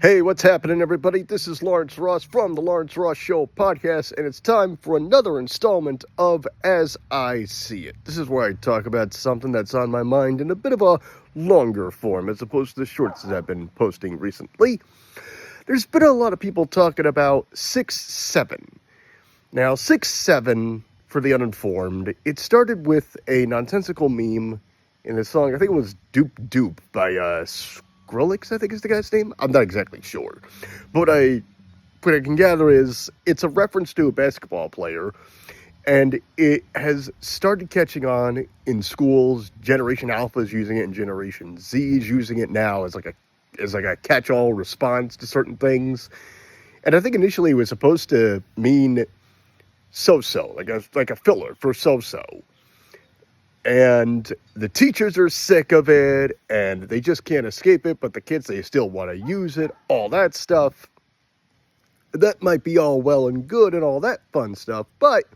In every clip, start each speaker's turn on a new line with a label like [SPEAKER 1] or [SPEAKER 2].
[SPEAKER 1] Hey, what's happening, everybody? This is Lawrence Ross from the Lawrence Ross Show podcast, and it's time for another installment of As I See It. This is where I talk about something that's on my mind in a bit of a longer form, as opposed to the shorts that I've been posting recently. There's been a lot of people talking about 6-7. Now, 6-7, for the uninformed, it started with a nonsensical meme in the song, I think it was Doop Doop by Skrillex, I think is the guy's name. I'm not exactly sure. But what I can gather is it's a reference to a basketball player, and it has started catching on in schools. Generation Alpha is using it, and Generation Z is using it now as like a catch-all response to certain things. And I think initially it was supposed to mean so-so, like a filler for so-so. And the teachers are sick of it, and they just can't escape it, but the kids, they still want to use it, all that stuff. That might be all well and good and all that fun stuff, but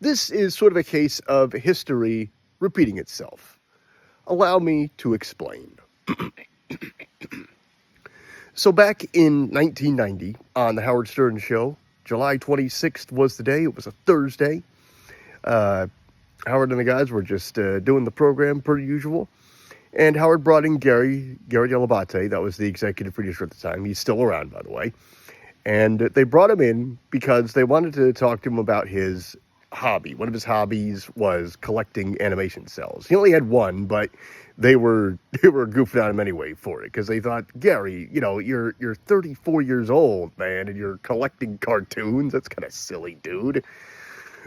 [SPEAKER 1] this is sort of a case of history repeating itself. Allow me to explain. So back in 1990, on the Howard Stern Show, July 26th was the day. It was a Thursday. Howard and the guys were just doing the program per usual. And Howard brought in Gary Dell'Abate. That was the executive producer at the time. He's still around, by the way. And they brought him in because they wanted to talk to him about his hobby. One of his hobbies was collecting animation cells. He only had one, but they were goofing on him anyway for it, because they thought, Gary, you're 34 years old, man, and you're collecting cartoons. That's kind of silly, dude.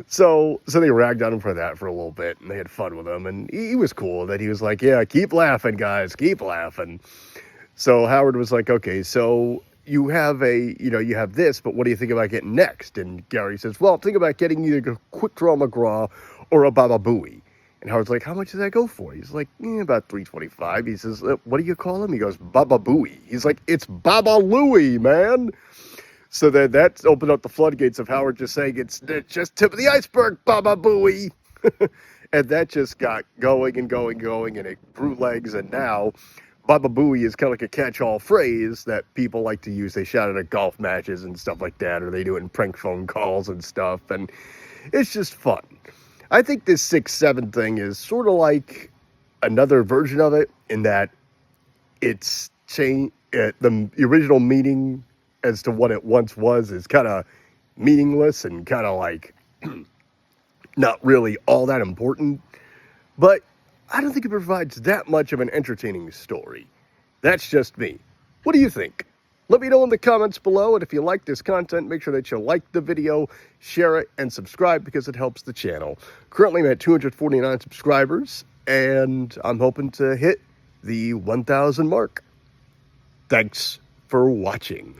[SPEAKER 1] So they ragged on him for that for a little bit, and they had fun with him, and he was cool. That he was like, yeah, keep laughing, guys, keep laughing. So Howard was like, okay, so you have this, but what do you think about getting next? And Gary says, well, think about getting either a Quick Draw McGraw or a Baba Booey. And Howard's like, how much does that go for? He's like, about $325. He says, what do you call him? He goes, Baba Booey. He's like, it's Baba Louie, man. So then that opened up the floodgates of Howard just saying, it's just tip of the iceberg, Baba Booey. And that just got going, and it grew legs. And now Baba Booey is kind of like a catch-all phrase that people like to use. They shout it at golf matches and stuff like that, or they do it in prank phone calls and stuff. And it's just fun. I think this 6-7 thing is sort of like another version of it, in that it's changed. The original meaning as to what it once was is kind of meaningless and kind of like not really all that important. But I don't think it provides that much of an entertaining story. That's just me. What do you think? Let me know in the comments below, and if you like this content, make sure that you like the video, share it, and subscribe, because it helps the channel. Currently, I'm at 249 subscribers, and I'm hoping to hit the 1,000 mark. Thanks for watching.